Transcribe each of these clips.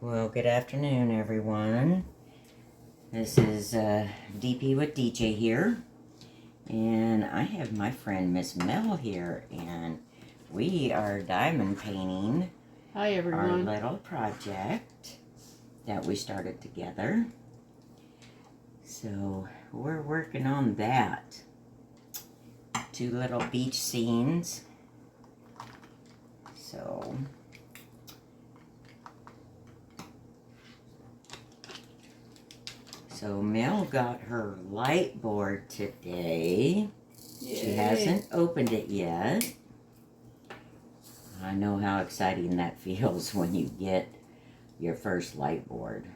Well, good afternoon, everyone. This is DP with DJ here, and I have my friend Miss Mel here, and we are diamond painting Hi, our everyone. little project that we started together. So we're working on that. 2 little beach scenes. So Mel got her light board today. Yay. She hasn't opened it yet. I know how exciting that feels when you get your first light board,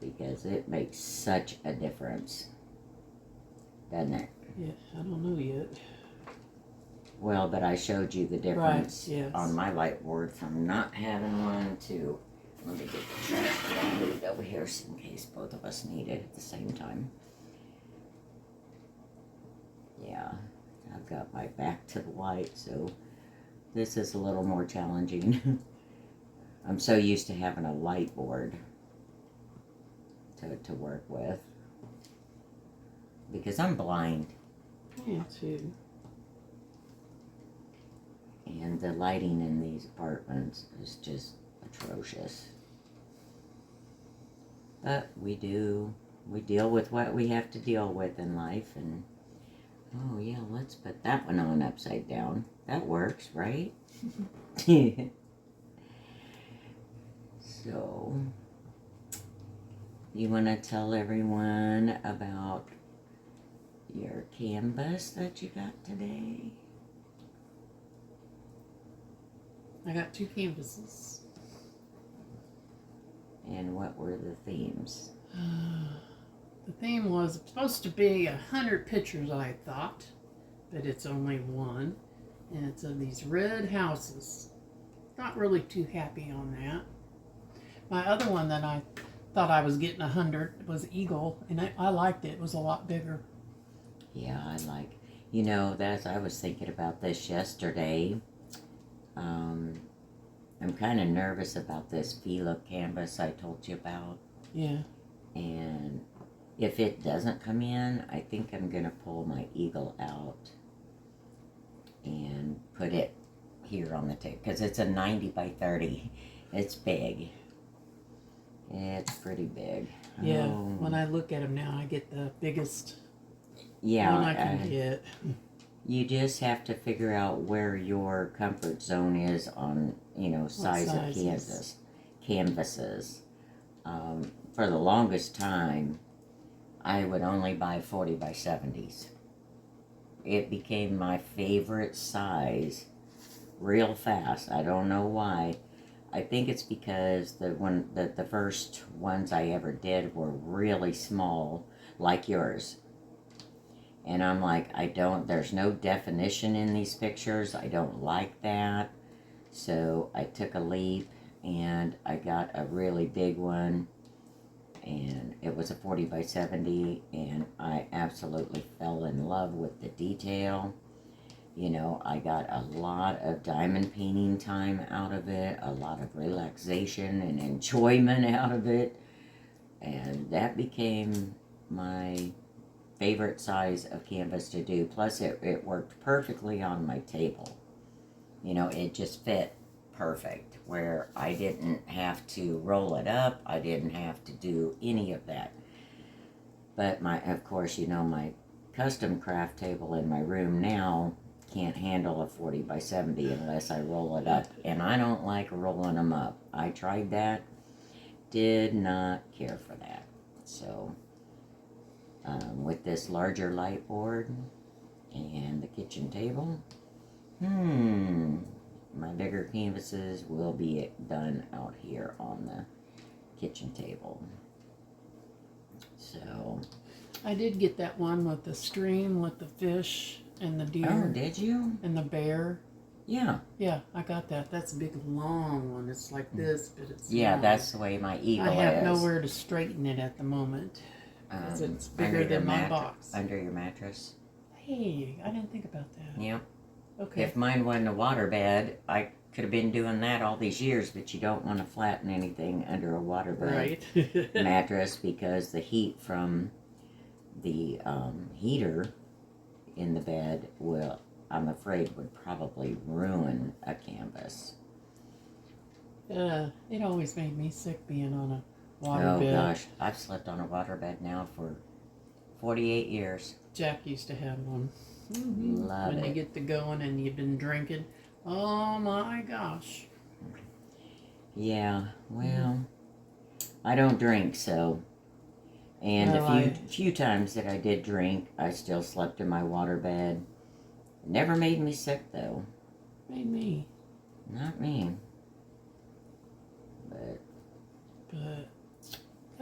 because it makes such a difference, doesn't it? Yeah, I don't know yet. Well, but I showed you the difference Right, yes. on my light board from not having one to, let me get the trash can moved over here in case both of us need it at the same time. Yeah, I've got my back to the light, so this is a little more challenging. I'm so used to having a light board to work with, because I'm blind. Yeah, too. And the lighting in these apartments is just atrocious. But we deal with what we have to deal with in life, and oh yeah, let's put that one on upside down. That works, right? So, you want to tell everyone about your canvas that you got today? I got 2 canvases. And what were the themes? The theme was supposed to be 100 pictures, I thought, but it's only 1. And it's of these red houses. Not really too happy on that. My other one that I thought I was getting 100 was Eagle, and I liked it. It was a lot bigger. Yeah, I was thinking about this yesterday. I'm kind of nervous about this Fila canvas I told you about. Yeah. And if it doesn't come in, I think I'm going to pull my Eagle out and put it here on the table, because it's a 90 by 30. It's big. It's pretty big. Yeah, when I look at them now, I get the biggest one I can get. You just have to figure out where your comfort zone is on, size of canvases. For the longest time, I would only buy 40 by 70s. It became my favorite size real fast. I don't know why. I think it's because the first ones I ever did were really small, like yours. And I'm like, there's no definition in these pictures. I don't like that. So I took a leap and I got a really big one. And it was a 40 by 70. And I absolutely fell in love with the detail. I got a lot of diamond painting time out of it. A lot of relaxation and enjoyment out of it. And that became my favorite size of canvas to do. Plus it worked perfectly on my table. It just fit perfect, where I didn't have to roll it up. I didn't have to do any of that. But of course, my custom craft table in my room now can't handle a 40 by 70 unless I roll it up. And I don't like rolling them up. I tried that. Did not care for that. So with this larger light board and the kitchen table, my bigger canvases will be done out here on the kitchen table. So I did get that one with the stream with the fish and the deer. Oh, did you? And the bear. Yeah. Yeah, I got that. That's a big, long one. It's like this, but it's long. That's the way my Eagle is. I have nowhere to straighten it at the moment. It's bigger than my box. Under your mattress? Hey, I didn't think about that. Yep. Okay. If mine wasn't a waterbed, I could have been doing that all these years, but you don't want to flatten anything under a waterbed Right. mattress because the heat from the heater in the bed will, I'm afraid, would probably ruin a canvas. It always made me sick being on a Oh waterbed. gosh, I've slept on a waterbed now for 48 years. Jack used to have one. Love When you it. get to going and you've been drinking, oh my gosh. Yeah, well, I don't drink, so. And Well, the few times that I did drink, I still slept in my waterbed. It never made me sick, though. Made me. Not me. But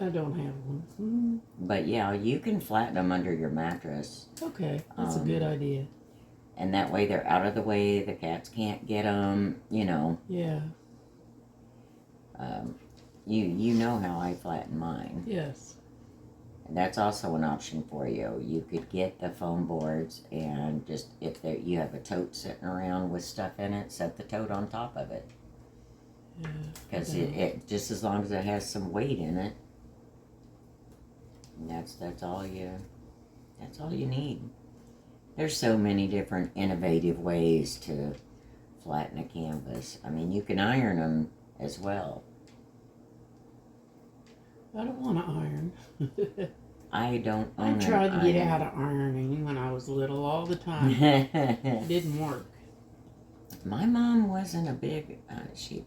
I don't have one. But yeah, you can flatten them under your mattress. Okay, that's a good idea. And that way they're out of the way, the cats can't get them, you know. Yeah. You know how I flatten mine. Yes. And that's also an option for you. You could get the foam boards and just, if you have a tote sitting around with stuff in it, set the tote on top of it. Yeah. Because it just as long as it has some weight in it, that's all you need. There's so many different innovative ways to flatten a canvas. I mean, you can iron them as well. I don't want to iron. I don't I own tried an to get iron. out of ironing when I was little all the time. It didn't work. My mom wasn't a big,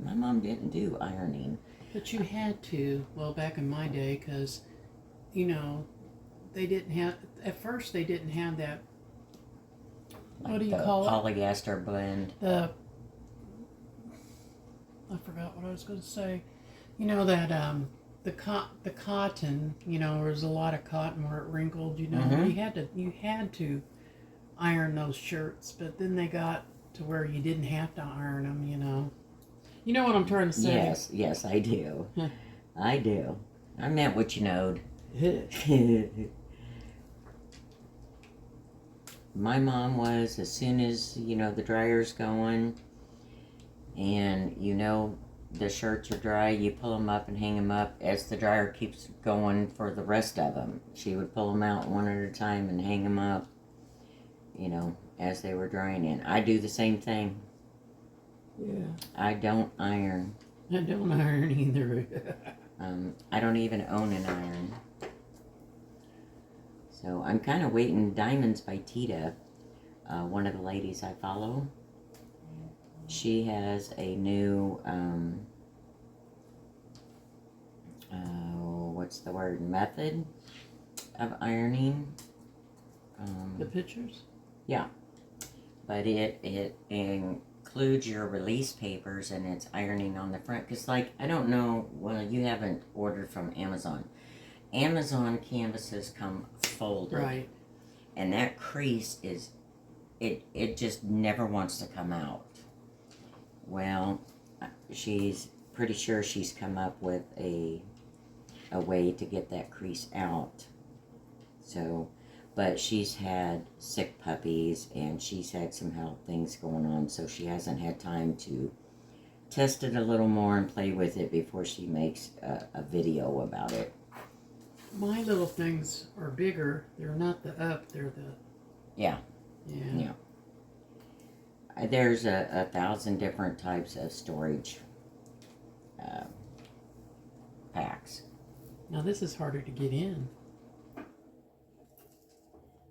my mom didn't do ironing. But you had to, well, back in my day, because, you know, they didn't have, at first they didn't have that, Like what do you the call it? polyester blend. I forgot what I was going to say. You know that, the cotton, you know, there was a lot of cotton where it wrinkled, you know. Mm-hmm. You had to iron those shirts, but then they got to where you didn't have to iron them, you know. You know what I'm trying to say? Yes, I do. I do. I meant what you knowed. My mom was, as soon as, you know, the dryer's going and, you know, the shirts are dry, you pull them up and hang them up as the dryer keeps going for the rest of them. She would pull them out one at a time and hang them up, you know, as they were drying. And I do the same thing. Yeah. I don't iron. I don't iron either. I don't even own an iron. So I'm kind of waiting. Diamonds by Tita, one of the ladies I follow. She has a new, what's the word, method of ironing. The pictures? Yeah. But it includes your release papers and it's ironing on the front. Because, like, I don't know, well, you haven't ordered from Amazon. Amazon canvases come folded. Right. And that crease is, it just never wants to come out. Well, she's pretty sure she's come up with a way to get that crease out. So, but she's had sick puppies and she's had some health things going on, so she hasn't had time to test it a little more and play with it before she makes a video about it. My little things are bigger. They're not the up, they're the... Yeah. Yeah. There's 1,000 different types of storage packs. Now this is harder to get in.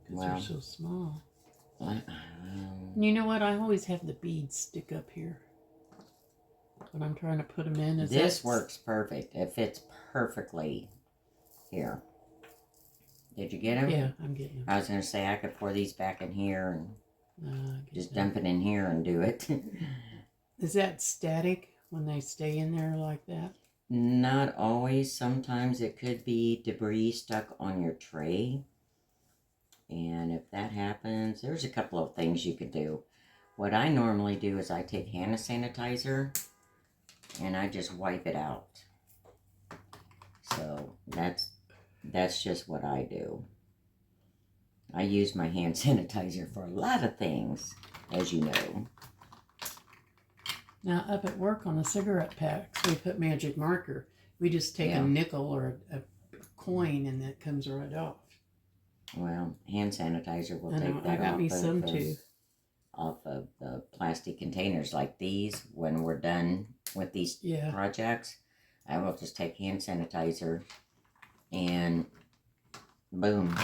Because they're so small. You know what? I always have the beads stick up here when I'm trying to put them in. This works perfect. It fits perfectly here. Did you get them? Yeah, I'm getting them. I was going to say I could pour these back in here and just them. dump it in here and do it. Is that static when they stay in there like that? Not always. Sometimes it could be debris stuck on your tray. And if that happens, there's a couple of things you could do. What I normally do is I take hand sanitizer and I just wipe it out. So that's just what I do. I use my hand sanitizer for a lot of things, as you know. Now, up at work on the cigarette packs, we put magic marker. We just take Yeah. a nickel or a coin and that comes right off. Well, hand sanitizer will I know, take I that got off me of some too. off of the plastic containers like these. When we're done with these Yeah. projects, I will just take hand sanitizer and boom,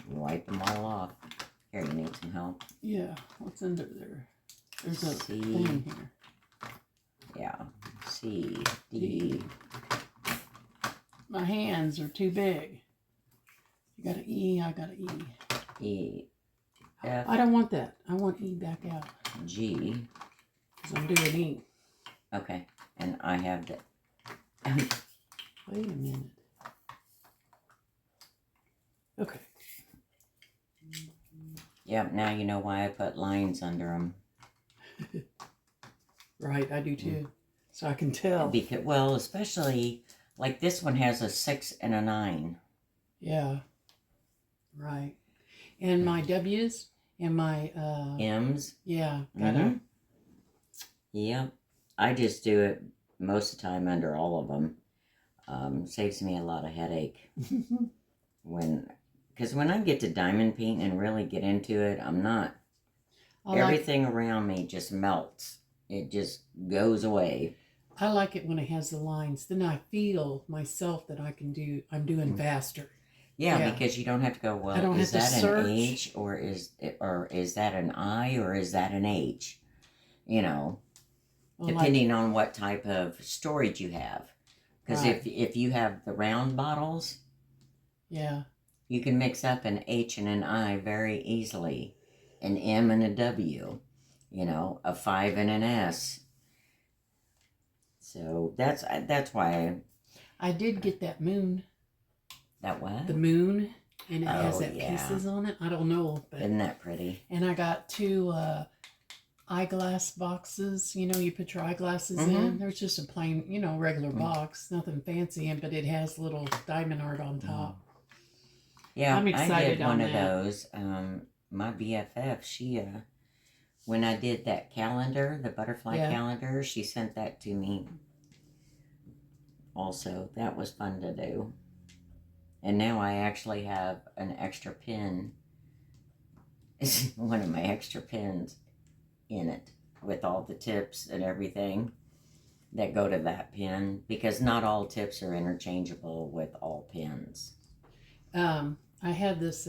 wipe them all off. Here, you need some help? Yeah. What's under there? There's a C. thing here. Yeah. C, D. My hands are too big. You got an E, I got an E. E, F, I don't want that. I want E back out. G. Because I'm doing E. Okay. And I have the... Wait a minute. Okay. Yep, now you know why I put lines under them. Right, I do too. So I can tell. Because, well, especially, like this one has a 6 and a 9. Yeah. Right. And my W's and my M's. yeah. Mm-hmm. Yep. I just do it most of the time under all of them. Saves me a lot of headache. Because when I get to diamond paint and really get into it, I'm not. Everything around me just melts. It just goes away. I like it when it has the lines. Then I feel myself that I'm doing faster. Yeah, because you don't have to go, I don't well, is have to that search. an H or is that an I or is that an H? You know, depending on what type of storage you have. Because if you have the round bottles, yeah, you can mix up an H and an I very easily. An M and a W, you know, a 5 and an S. So that's why I did get that moon. That what? The moon, and it has that yeah. pieces on it. I don't know, but isn't that pretty? And I got 2 eyeglass boxes. You know, you put your eyeglasses in. There's just a plain, regular box, nothing fancy, but it has little diamond art on top. Yeah, I'm excited I did one on of that. those. My BFF, she when I did that calendar, the butterfly calendar, she sent that to me. Also, that was fun to do. And now I actually have an extra pin. It's one of my extra pins in it with all the tips and everything that go to that pin, because not all tips are interchangeable with all pins. I had this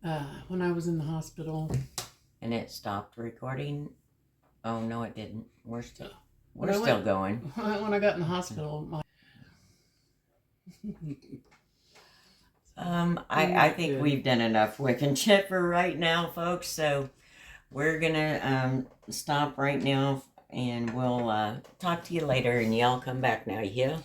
when I was in the hospital. And it stopped recording? Oh, no, it didn't. We're still going. When I got in the hospital, I think we've done enough WIP and Chat for right now, folks. So we're gonna stop right now, and we'll talk to you later. And y'all come back now, yeah?